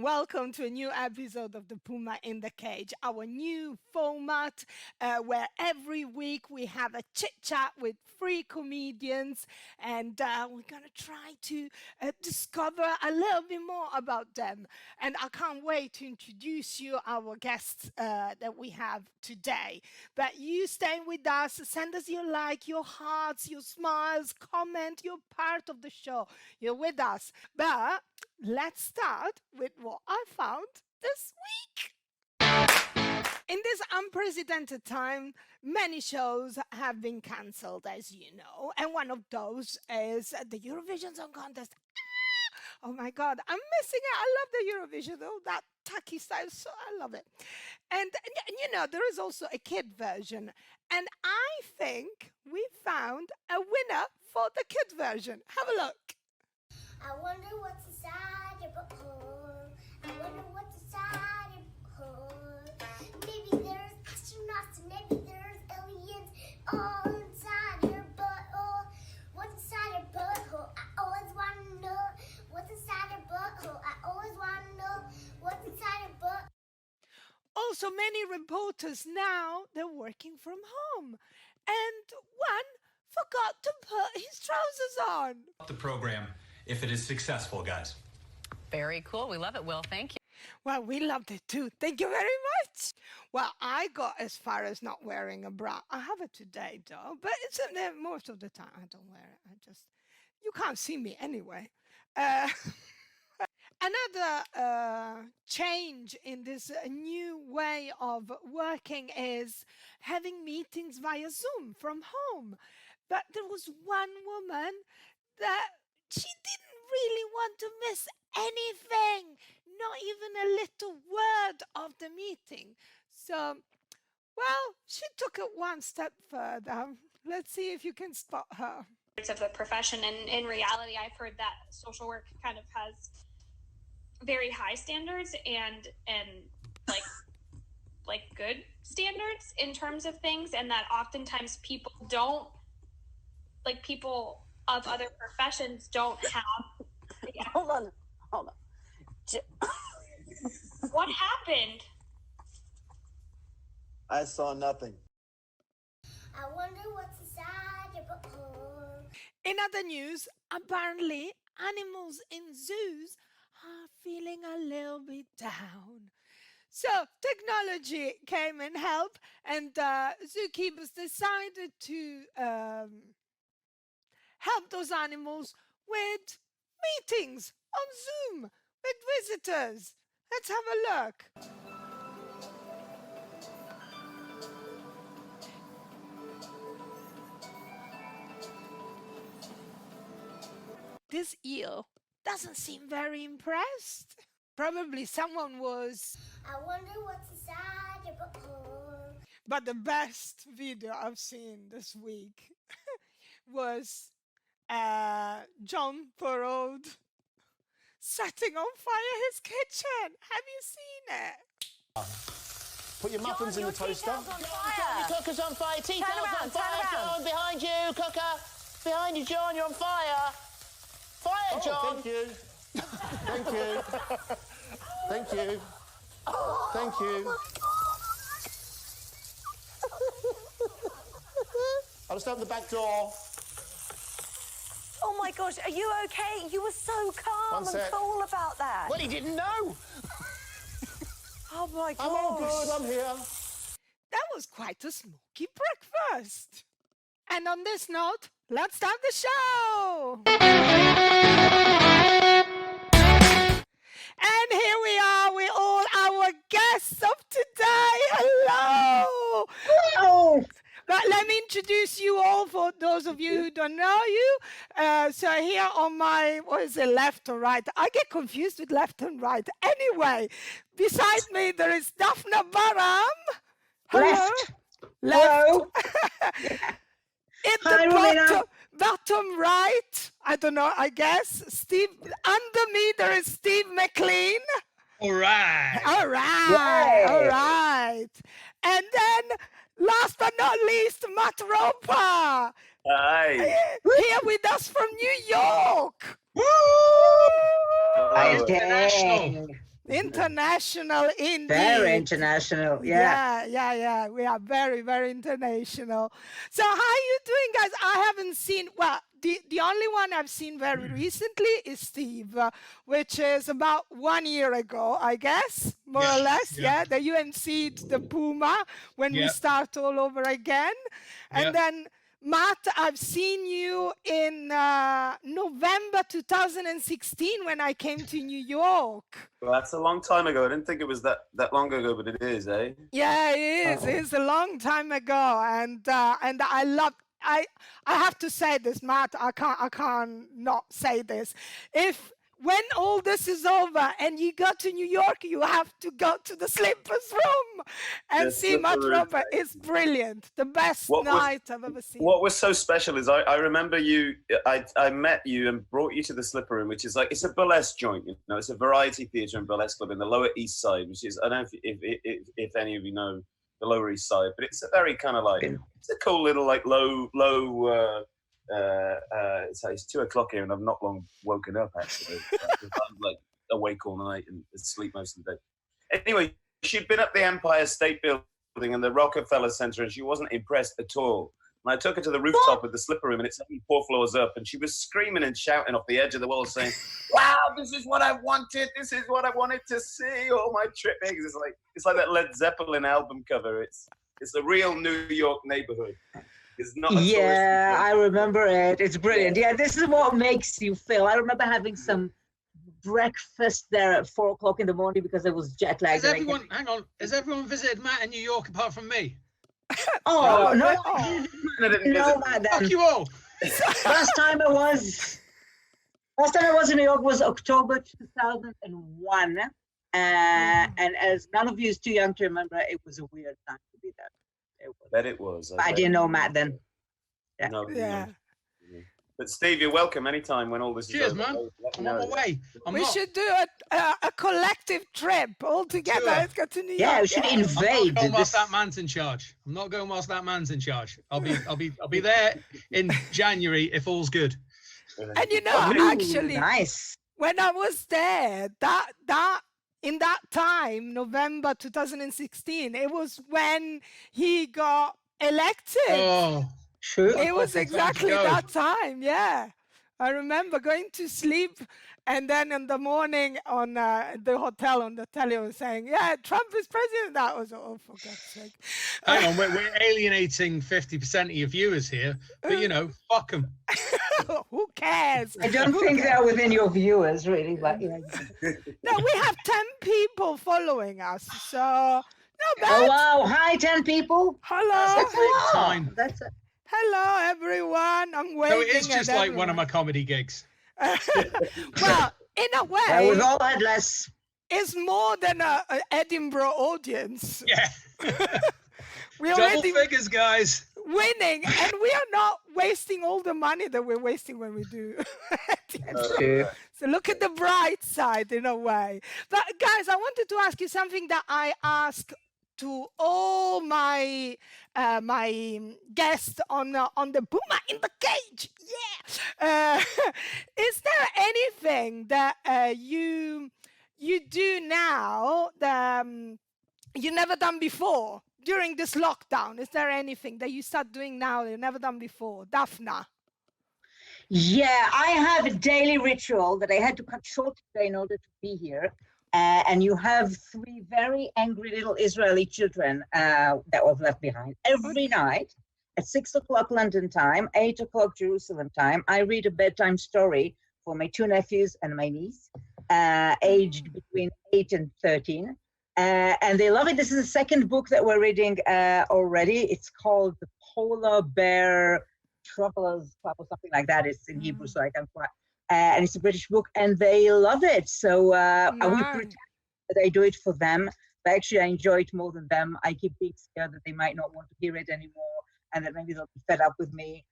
and welcome to a new episode of the Puma in the Cage, our new format where every week we have a chit chat with three comedians, and we're going to try to discover a little bit more about them. And I can't wait to introduce you our guests that we have today. But you stay with us, send us your like, your hearts, your smiles, comment, you're part of the show. You're with us. But let's start with what I found this week. In this unprecedented time, many shows have been cancelled, as you know, and one of those is the Eurovision Song Contest. Oh my God, I'm missing it. I love the Eurovision, though, that tacky style, so I love it. And you know, there is also a kid version, and I think we found a winner for the kid version. Have a look. I wonder what's inside your butthole. I wonder what's inside your butthole. Maybe there's astronauts and maybe there's aliens all inside your butthole. What's inside your butthole? I always want to know. What's inside your butthole? I always want to know. What's inside your butt? Also, many reporters now, they're working from home. And one forgot to put his trousers on. The program if it is successful, guys. Very cool. We love it, Will. Thank you. Well, we loved it too. Thank you very much. Well, I got as far as not wearing a bra. I have it today, though, but it's most of the time I don't wear it. You can't see me anyway. Another change in this new way of working is having meetings via Zoom from home. But there was one woman that she didn't really want to miss anything, not even a little word of the meeting. So, well, she took it one step further. Let's see if you can spot her. Of the profession, and in reality, I've heard that social work kind of has very high standards and like good standards in terms of things, and that oftentimes people of other professions don't have. Yeah. Hold on. What happened? I saw nothing. I wonder what's inside your butthole. In other news, apparently animals in zoos are feeling a little bit down. So technology came and helped, and zookeepers decided to help those animals with meetings on Zoom with visitors. Let's have a look. This eel doesn't seem very impressed. Probably someone was. I wonder what's inside your butthole. But the best video I've seen this week was John Thorold setting on fire his kitchen. Have you seen it? Put your muffins in the toaster. Your cooker's on fire. Tea kettle's on fire. John, behind you, cooker. Behind you, John. You're on fire. Fire, John. Thank you. Thank you. Thank you. Thank you. I'll just open the back door. Oh my gosh, are you okay? You were so calm One sec. and cool about that. Well, he didn't know. Oh my gosh. I'm all good, I'm here. That was quite a smoky breakfast. And on this note, let's start the show. And here we are with all our guests of today. Hello. Hello. But let me introduce you all for those of you who don't know you. So here on my, what is it, left or right? I get confused with left and right. Anyway, beside me there is Daphna Baram. Hello. Hello. In Hi, the Romina. bottom right, I don't know, I guess, Steve, under me there is Steve McLean. All right. All right, all right. And then, last but not least, Matt Roper. Hi. Here with us from New York. Woo! International. International indeed. Very international, yeah. Yeah. We are very, very international. So how are you doing, guys? I haven't seen, well, the only one I've seen very recently is Steve, which is about 1 year ago, I guess, more or less. Yeah, that you emceed the Puma when we start all over again. And then Matt, I've seen you in November 2016 when I came to New York. Well, that's a long time ago. I didn't think it was that long ago, but it is, eh? Yeah, it is. It's a long time ago, and I love. I have to say this, Matt. I can't not say this. When all this is over and you go to New York, you have to go to the Slippers room and see Matt Robert. It's brilliant. The best night I've ever seen. What was so special is I remember you, I met you and brought you to the Slipper Room, which is like, it's a burlesque joint, you know, it's a variety theatre and burlesque club in the Lower East Side, which is, I don't know if any of you know the Lower East Side, but it's a very kind of like, it's a cool little like low, it's 2 o'clock here and I've not long woken up actually. I'm like awake all night and asleep most of the day. Anyway, she'd been up the Empire State Building and the Rockefeller Center and she wasn't impressed at all. And I took her to the rooftop with the Slipper Room and it's only 4 floors up and she was screaming and shouting off the edge of the wall saying, wow, this is what I wanted. This is what I wanted to see. All my trippings. It's like that Led Zeppelin album cover. It's the real New York neighborhood. It's not I remember it. It's brilliant. Yeah, this is what makes you feel. I remember having some breakfast there at 4 o'clock in the morning because I was jet lagged. Has everyone visited Matt in New York apart from me? Oh, no. No, Matt, Fuck you all. Last time I was in New York was October 2001. And as none of you is too young to remember, it was a weird time to be there. It was. I didn't know Matt then. Yeah. No, yeah. But Steve, you're welcome anytime when all this Cheers, is over. man. I'm on my way. We should do a collective trip all together. Sure. Let's go to New York. Yeah, we should invade. I'm not going whilst that man's in charge. I'm not going whilst that man's in charge. I'll be there in January if all's good. And you know, actually, nice. When I was there, in that time, November 2016, it was when he got elected. Oh, sure. It was exactly that time, yeah. I remember going to sleep and then in the morning on the hotel on the telly was saying, yeah, Trump is president. That was, oh, for God's sake. Hang on, we're alienating 50% of your viewers here, but you know, fuck them. Who cares? I don't think they're within your viewers, really, but yeah. No, we have 10 people following us, so not bad. Oh, wow. Hi, 10 people. Hello. Time. That's it. Hello, everyone. I'm waiting. So it is just like one of my comedy gigs. Well, in a way, we've all had less. It's more than an Edinburgh audience. Yeah. We're Double already figures, guys. winning, and we are not wasting all the money that we're wasting when we do. So look at the bright side in a way. But guys, I wanted to ask you something that I ask to all my my guests on the Puma in the Cage. Yeah. Is there anything that you do now that you never done before during this lockdown? Is there anything that you start doing now that you never done before, Daphna? Yeah, I have a daily ritual that I had to cut short today in order to be here. And you have 3 very angry little Israeli children that was left behind. Every night at 6 o'clock London time, 8 o'clock Jerusalem time, I read a bedtime story for my 2 nephews and my niece, aged between 8 and 13. And they love it. This is the 2nd book that we're reading already. It's called The Polar Bear Traveler's Club or something like that. It's in Hebrew, so I can't quite. And it's a British book, and they love it. So I would pretend that I do it for them, but actually I enjoy it more than them. I keep being scared that they might not want to hear it anymore, and that maybe they'll be fed up with me.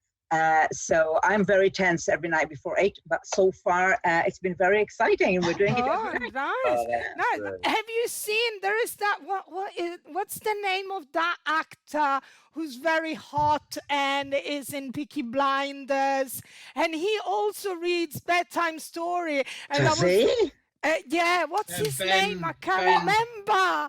So I'm very tense every night before 8, but so far it's been very exciting, and we're doing it every night. Nice. Have you seen, there is that, what's the name of that actor who's very hot and is in Peaky Blinders, and he also reads bedtime story. And Does he? Yeah, what's his name? I can't remember.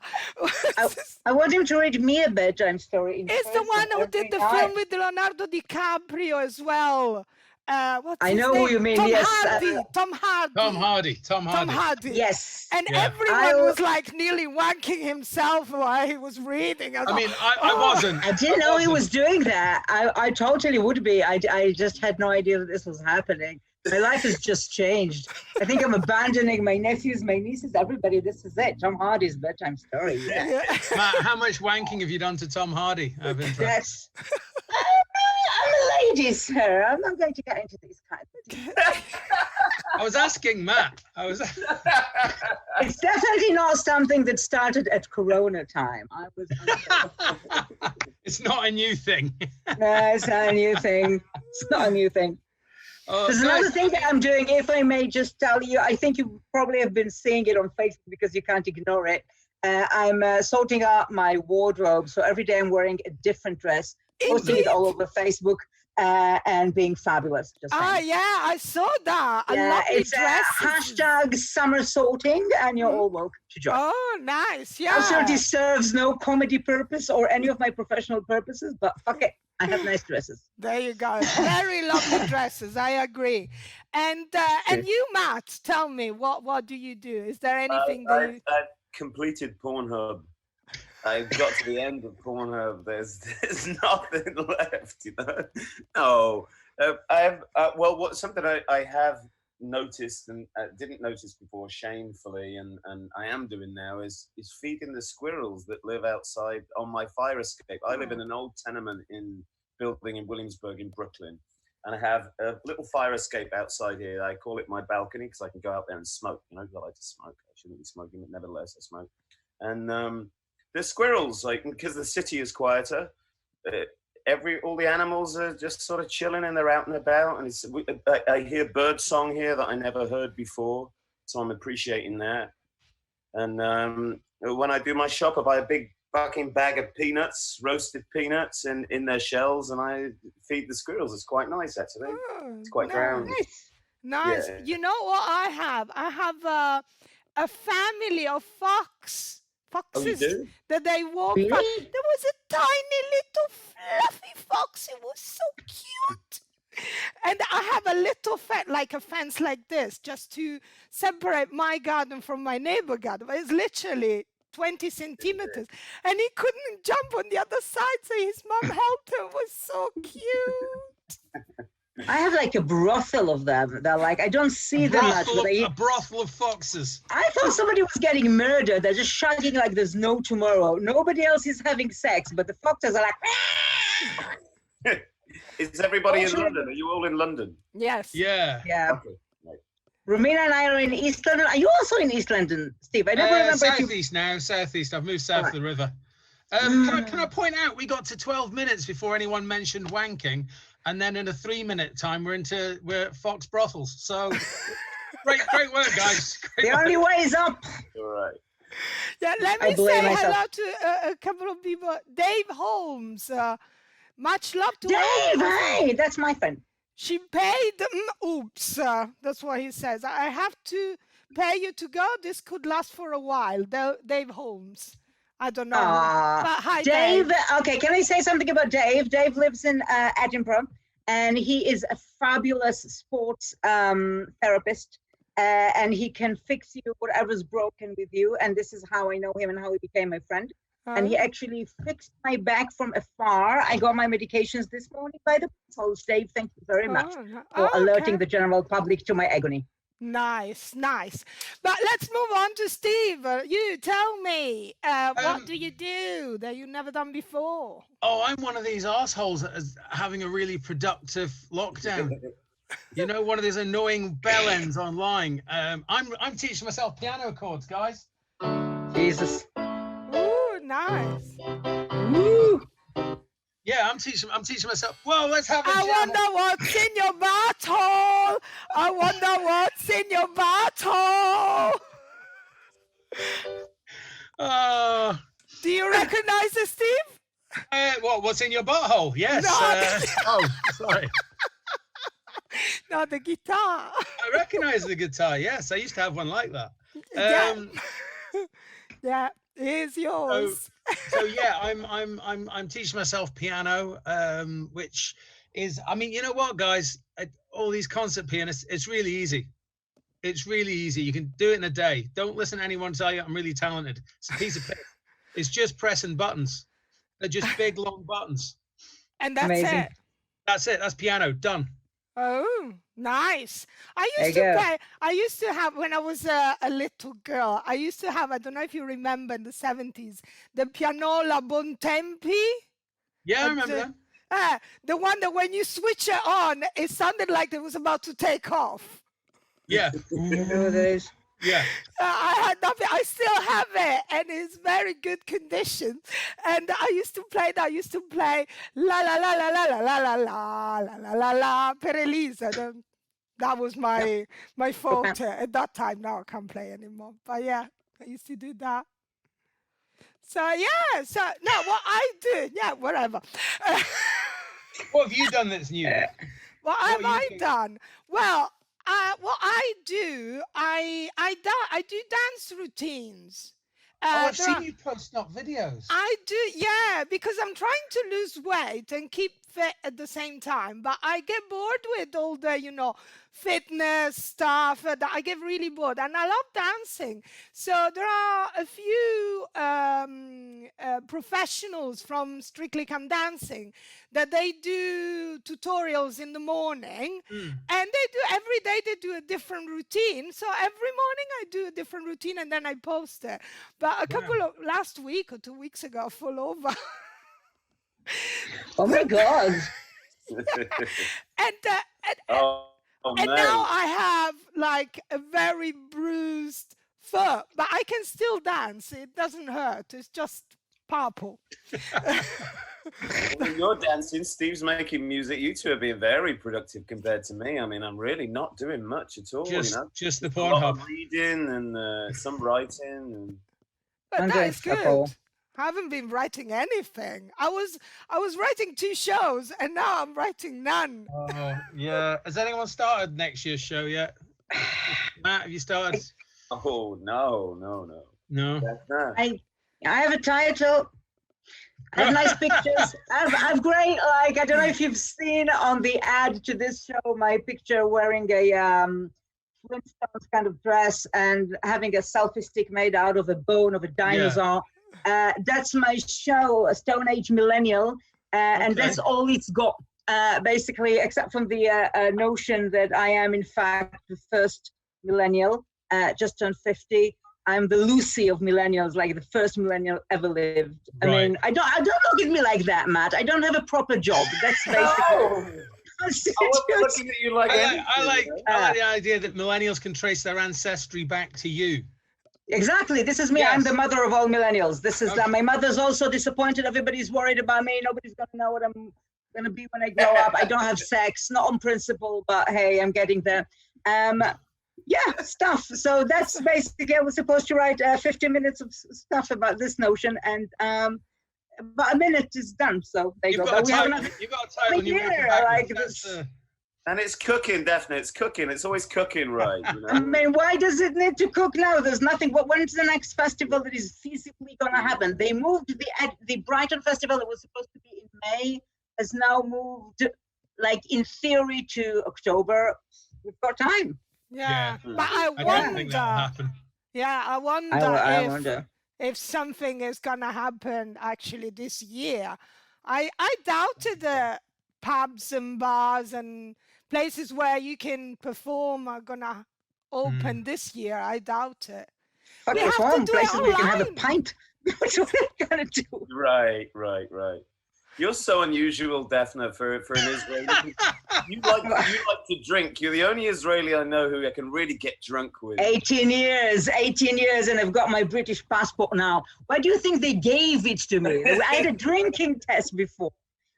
I want him to read me a bedtime story. It's the one who did the film with Leonardo DiCaprio as well. What's I his know name? who you mean. Tom Yes, Hardy. Tom Hardy. Tom Hardy. Yes. And Yeah. everyone was like nearly wanking himself while he was reading. I mean, I wasn't. I didn't know he was doing that. I totally would be. I just had no idea that this was happening. My life has just changed. I think I'm abandoning my nephews, my nieces, everybody. This is it. Tom Hardy's bedtime story. Yeah. Matt, how much wanking have you done to Tom Hardy? Yes. I'm a lady, sir. I'm not going to get into these kinds of things. I was asking Matt. It's definitely not something that started at Corona time. It's not a new thing. No, it's not a new thing. It's not a new thing. There's another thing that I'm doing, if I may just tell you. I think you probably have been seeing it on Facebook because you can't ignore it. I'm sorting out my wardrobe. So every day I'm wearing a different dress, posting it all over Facebook, and being fabulous. Just saying. Yeah, I saw that. Yeah, it's hashtag summer sorting, and you're all welcome to join. Oh, nice. Yeah. Absolutely serves no comedy purpose or any of my professional purposes, but fuck it. I have nice dresses. There you go. Very lovely dresses. I agree. And you, Matt, tell me, what do you do? Is there anything that you... I've completed Pornhub. I got to the end of Pornhub. There's nothing left, you know. No, something I have noticed and didn't notice before, shamefully, and I am doing now is feeding the squirrels that live outside on my fire escape. I live in an old tenement building in Williamsburg in Brooklyn, and I have a little fire escape outside here. I call it my balcony because I can go out there and smoke. You know, I like to smoke. I shouldn't be smoking, but nevertheless, I smoke. And the squirrels, like, because the city is quieter, all the animals are just sort of chilling and they're out and about. And I hear bird song here that I never heard before, so I'm appreciating that. And when I do my shop, I buy a big fucking bag of peanuts, roasted peanuts in their shells, and I feed the squirrels. It's quite nice, actually. It's quite grounded. Nice. Yeah. You know what I have? I have a family of foxes that they walk Really? past. There was a tiny little fluffy fox. It was so cute. And I have a little fence like this just to separate my garden from my neighbor garden. But it's literally 20 centimeters. And he couldn't jump on the other side, so his mom helped him. It was so cute. I have like a brothel of them. They're like, I don't see them much. But A brothel of foxes. I thought somebody was getting murdered. They're just shouting like there's no tomorrow. Nobody else is having sex, but the foxes are like... Is everybody in London? Are you all in London? Yes. Yeah. Yeah. Okay. Right. Romina and I are in East London. Are you also in East London, Steve? I never remember if you... Southeast now, southeast. I've moved south of the river. Can I point out, we got to 12 minutes before anyone mentioned wanking, and then in a 3-minute time, we're Fox brothels. So great work, guys. The only way is up. All right. Yeah, let me say hello to a couple of people. Dave Holmes. Much love to Dave, hey, that's my friend. She paid, oops, that's what he says. I have to pay you to go. This could last for a while. Dave Holmes. I don't know. But hi, Dave. Okay, can I say something about Dave? Dave lives in Edinburgh, and he is a fabulous sports therapist, and he can fix you whatever's broken with you. And this is how I know him and how he became my friend. And he actually fixed my back from afar. I got my medications this morning by the post. Dave, thank you very much for alerting the general public to my agony. Nice. But let's move on to Steve. You tell me, what do you do that you've never done before? Oh, I'm one of these assholes that is having a really productive lockdown. You know, one of these annoying bell ends online. I'm teaching myself piano chords, guys. Jesus. Ooh, nice. Woo. Yeah, I'm teaching myself. Well, let's have a I jam. wonder what's in your butthole. I wonder what's in your butthole. Do you recognize it, Steve? What's in your butthole? Yes. No. Sorry. No, the guitar. I recognize the guitar. Yes, I used to have one like that. Yeah. Yeah, here's yours. So yeah, I'm teaching myself piano, which is, I mean, you know what, guys, all these concert pianists, it's really easy. It's really easy. You can do it in a day. Don't listen to anyone tell you I'm really talented. It's a piece of piss. It's just pressing buttons. They're just big long buttons. And that's Amazing. it. That's it. That's piano done. Oh, nice. I There used you to go. play, I used to have, when I was a little girl, I used to have, I don't know if you remember in the 70s, the pianola Bontempi. Yeah, I remember that. The one that when you switch it on, it sounded like it was about to take off. Yeah. You know what it is? Yeah. I had nothing. I still have it, and it's very good condition. And I used to play that. I used to play la la la la la la la la la la la la la per Elisa. That was my forte at that time. Now I can't play anymore. But yeah, I used to do that. So yeah. So no, what I do, yeah, whatever. What have you done that's new? What have What are you I doing? done? Well, what I do, I do dance routines. I've there seen are- you post up videos. I do, yeah, because I'm trying to lose weight and keep fit at the same time. But I get bored with all the, fitness stuff. I get really bored, and I love dancing. So there are a few professionals from Strictly Come Dancing that they do tutorials in the morning, and they do every day. They do a different routine. So every morning I do a different routine, and then I post it. But a couple of last week or 2 weeks ago, I fell over. Oh my God. and no. now I have like a very bruised foot, but I can still dance. It doesn't hurt. It's just purple. When you're dancing, Steve's making music. You two are being very productive compared to me. I mean, I'm really not doing much at all. Just the A lot of Pornhub. reading and some writing. And... But I'm that doing is fuck good. all. I haven't been writing anything. I was writing 2 shows, and now I'm writing none. Oh, yeah. Has anyone started next year's show yet? Matt, have you started? Oh, no. No. Daphna. I have a title. I have nice pictures. I've great, like, I don't know if you've seen on the ad to this show, my picture wearing a Flintstones kind of dress and having a selfie stick made out of a bone of a dinosaur. That's my show, a Stone Age Millennial, and Okay. that's all it's got, basically, except from the notion that I am, in fact, the first millennial, just turned 50. I'm the Lucy of millennials, like the first millennial ever lived. I mean, I don't look at me like that, Matt. I don't have a proper job. That's basically. I wasn't looking at you like I like the idea that millennials can trace their ancestry back to you. Exactly. This is me. Yes. I'm the mother of all millennials. This is my mother's also disappointed. Everybody's worried about me. Nobody's going to know what I'm going to be when I grow up. I don't have sex, not on principle, but hey, I'm getting there. Yeah, stuff. So that's basically, I was supposed to write 50 minutes of stuff about this notion, and about a minute is done. So there you go. But we have another You've got a title. And it's cooking, Daphna. It's cooking. It's always cooking, right? I mean, why does it need to cook now? There's nothing. But when's the next festival that is feasibly going to happen? They moved the Brighton festival that was supposed to be in May has now moved, like in theory, to October. We've got time. Yeah, but I don't think that'll wonder. happen. Yeah, I wonder I if wonder. if something is gonna happen actually this year. I doubted the pubs and bars and places where you can perform are gonna open this year. I doubt it. Fuck We have to perform do it places we can have a online. pint. That's what we're gonna do. Right. You're so unusual, Daphna, for an Israeli. You like to drink. You're the only Israeli I know who I can really get drunk with. 18 years, and I've got my British passport now. Why do you think they gave it to me? I had a drinking test before.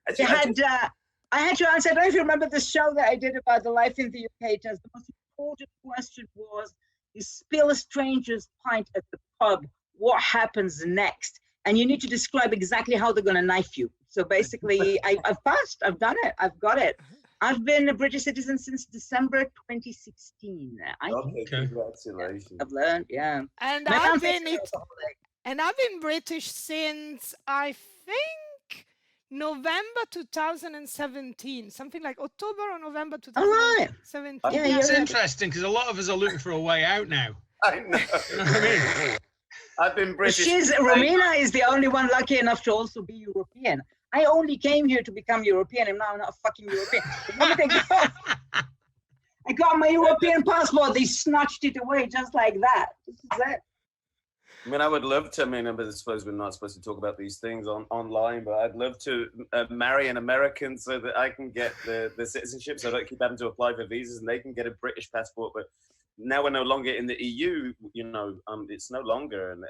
I had to answer. I don't know if you remember the show that I did about the life in the UK test. The most important question was, you spill a stranger's pint at the pub, what happens next? And you need to describe exactly how they're going to knife you. So basically, I've passed. I've done it. I've got it. I've been a British citizen since December 2016. Okay, congratulations. I've learned, yeah. And My I've mom been thinks it's a holiday. and I've been British since I think November 2017, something like October or November All right. 2017. Yeah, It's you're interesting because a lot of us are looking for a way out now. I know. You know what I mean? I've been British. Romina is the only one lucky enough to also be European. I only came here to become European, and now I'm not a fucking European. The moment I got my European passport, they snatched it away just like that. This is it. I mean, I would love to. I mean, I suppose we're not supposed to talk about these things online, but I'd love to marry an American so that I can get the citizenship, so I don't keep having to apply for visas, and they can get a British passport. But now we're no longer in the EU. You know, it's no longer an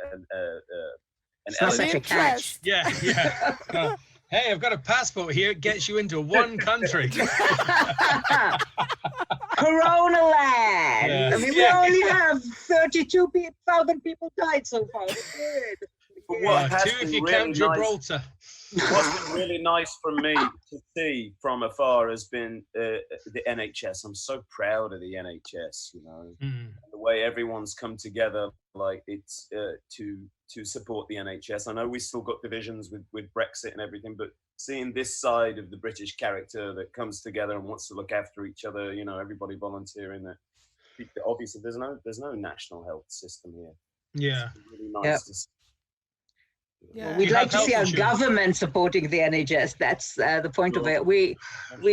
It's not such a catch. Yeah, yeah. Hey, I've got a passport here. It gets you into one country. Corona land. Yeah. I mean, we only have 32,000 people died so far. We're good. What has Two if been you really count Gibraltar. What's been really nice for me to see from afar has been the NHS. I'm so proud of the NHS, you know, the way everyone's come together, like it's to support the NHS. I know we still got divisions with Brexit and everything, but seeing this side of the British character that comes together and wants to look after each other, you know, everybody volunteering. That obviously there's no national health system here. Yeah, it's really nice to see. Yeah. We'd like to see our government supporting the NHS. That's the point of it. We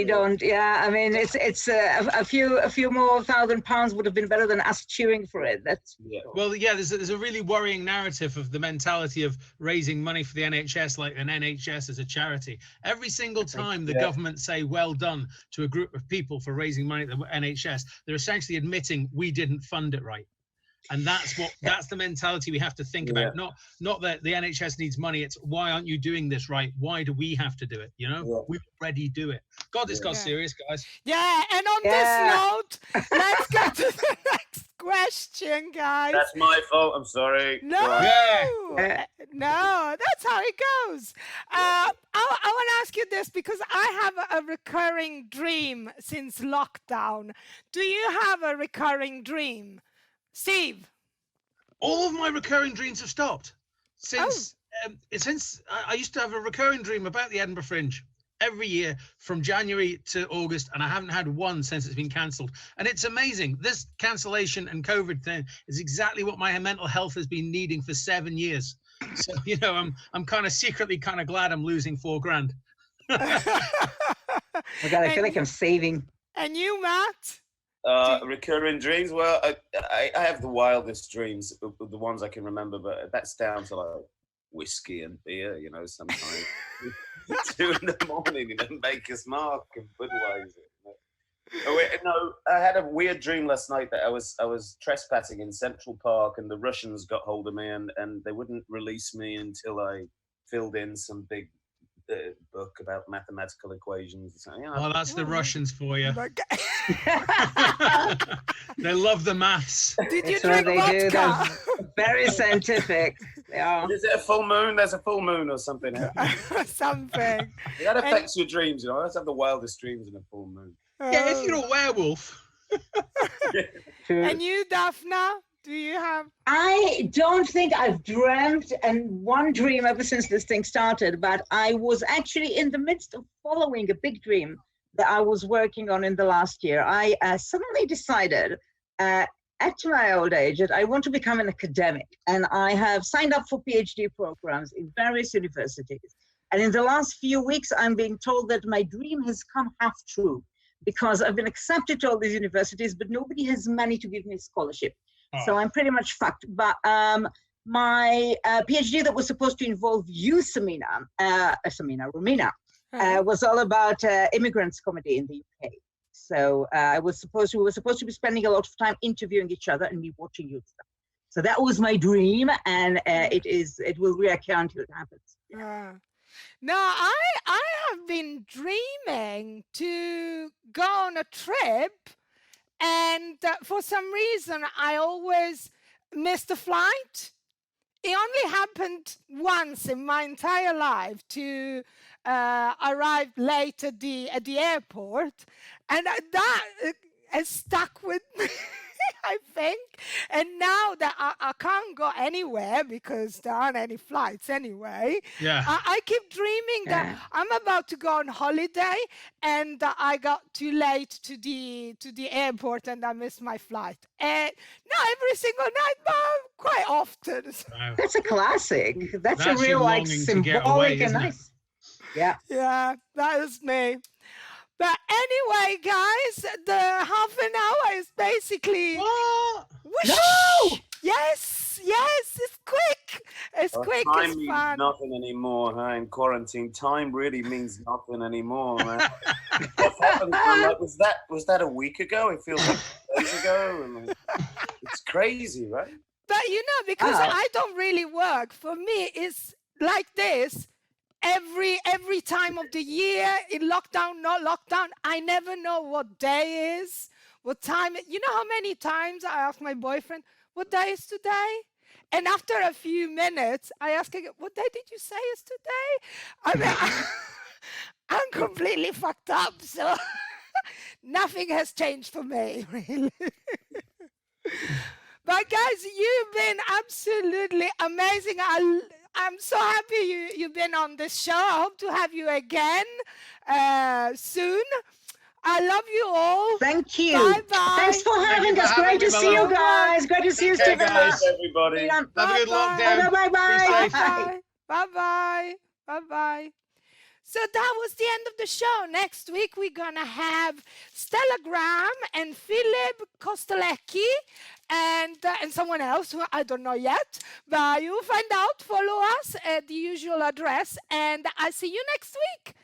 don't. Yeah, I mean, it's a few more £1,000 would have been better than us cheering for it. That's well, yeah. There's a really worrying narrative of the mentality of raising money for the NHS like an NHS as a charity. Every single time the government say "well done" to a group of people for raising money at the NHS, they're essentially admitting we didn't fund it right. And that's the mentality we have to think about. Not that the NHS needs money. It's why aren't you doing this right? Why do we have to do it? You know, we already do it. God, this got serious, guys. Yeah, and on this note, let's go to the next question, guys. That's my fault. I'm sorry. No, no, that's how it goes. I want to ask you this because I have a recurring dream since lockdown. Do you have a recurring dream? Steve? All of my recurring dreams have stopped since I used to have a recurring dream about the Edinburgh Fringe every year from January to August, and I haven't had one since it's been cancelled. And it's amazing. This cancellation and COVID thing is exactly what my mental health has been needing for 7 years. So, you know, I'm kind of secretly kind of glad I'm losing $4,000. Oh God, I feel like I'm saving. And you, Matt? Recurring dreams. Well, I have the wildest dreams, the ones I can remember, but that's down to like whiskey and beer, you know, sometimes 2 in the morning, you know, Maker's Mark and Budweiser. No, I had a weird dream last night that I was trespassing in Central Park, and the Russians got hold of me, and they wouldn't release me until I filled in some big book about mathematical equations. Well, that's the Russians for you. They love the maths. Did you drink vodka? Very scientific. Yeah. Is it a full moon? There's a full moon or something. Something. That affects your dreams, you know. Let's have the wildest dreams in a full moon. Yeah, if you're a werewolf. And you, Daphna? Do you have? I don't think I've dreamt one dream ever since this thing started, but I was actually in the midst of following a big dream that I was working on in the last year. I suddenly decided at my old age that I want to become an academic, and I have signed up for PhD programs in various universities. And in the last few weeks, I'm being told that my dream has come half true, because I've been accepted to all these universities, but nobody has money to give me a scholarship. So I'm pretty much fucked. But my PhD that was supposed to involve you, Romina, was all about immigrants comedy in the UK. So we were supposed to be spending a lot of time interviewing each other and me watching you stuff. So that was my dream, and it will reoccur until it happens. No, I have been dreaming to go on a trip. And for some reason, I always miss the flight. it only happened once in my entire life to arrive late at the airport, and that has stuck with me. I think. And now that I can't go anywhere because there aren't any flights anyway, Yeah. I keep dreaming that I'm about to go on holiday and I got too late to the airport and I missed my flight. And not every single night, but quite often. Wow. That's a classic. That's a That's real your like longing to get away, symbolic and isn't it? nice. Yeah. Yeah, that is me. But anyway, guys, the half an hour is basically What? whoosh. No! Yes, it's quick. It's quick, Time it's means fun. nothing anymore, huh? In quarantine, time really means nothing anymore, man. What happened? I'm like, was that a week ago? It feels like days ago. And it's crazy, right? But you know, because I don't really work, for me it's like this. Every time of the year, in lockdown, not lockdown, I never know what day is, what time. You know how many times I ask my boyfriend, what day is today? And after a few minutes, I ask again, what day did you say is today? I mean, I'm completely fucked up, so nothing has changed for me, really. But guys, you've been absolutely amazing. I'm so happy you've been on this show. I hope to have you again soon. I love you all. Thank you. Bye-bye. Thanks for having for us. having Great me, to see you Baram. guys. Great to see you, Take care, Stephen. guys. Everybody. Have a good Bye-bye. lockdown. Bye-bye. Be safe. Bye-bye. Bye-bye. Bye-bye. So that was the end of the show. Next week, we're going to have Stella Graham and Philip Kostelecki and someone else who I don't know yet. But you'll find out. Follow us at the usual address. And I'll see you next week.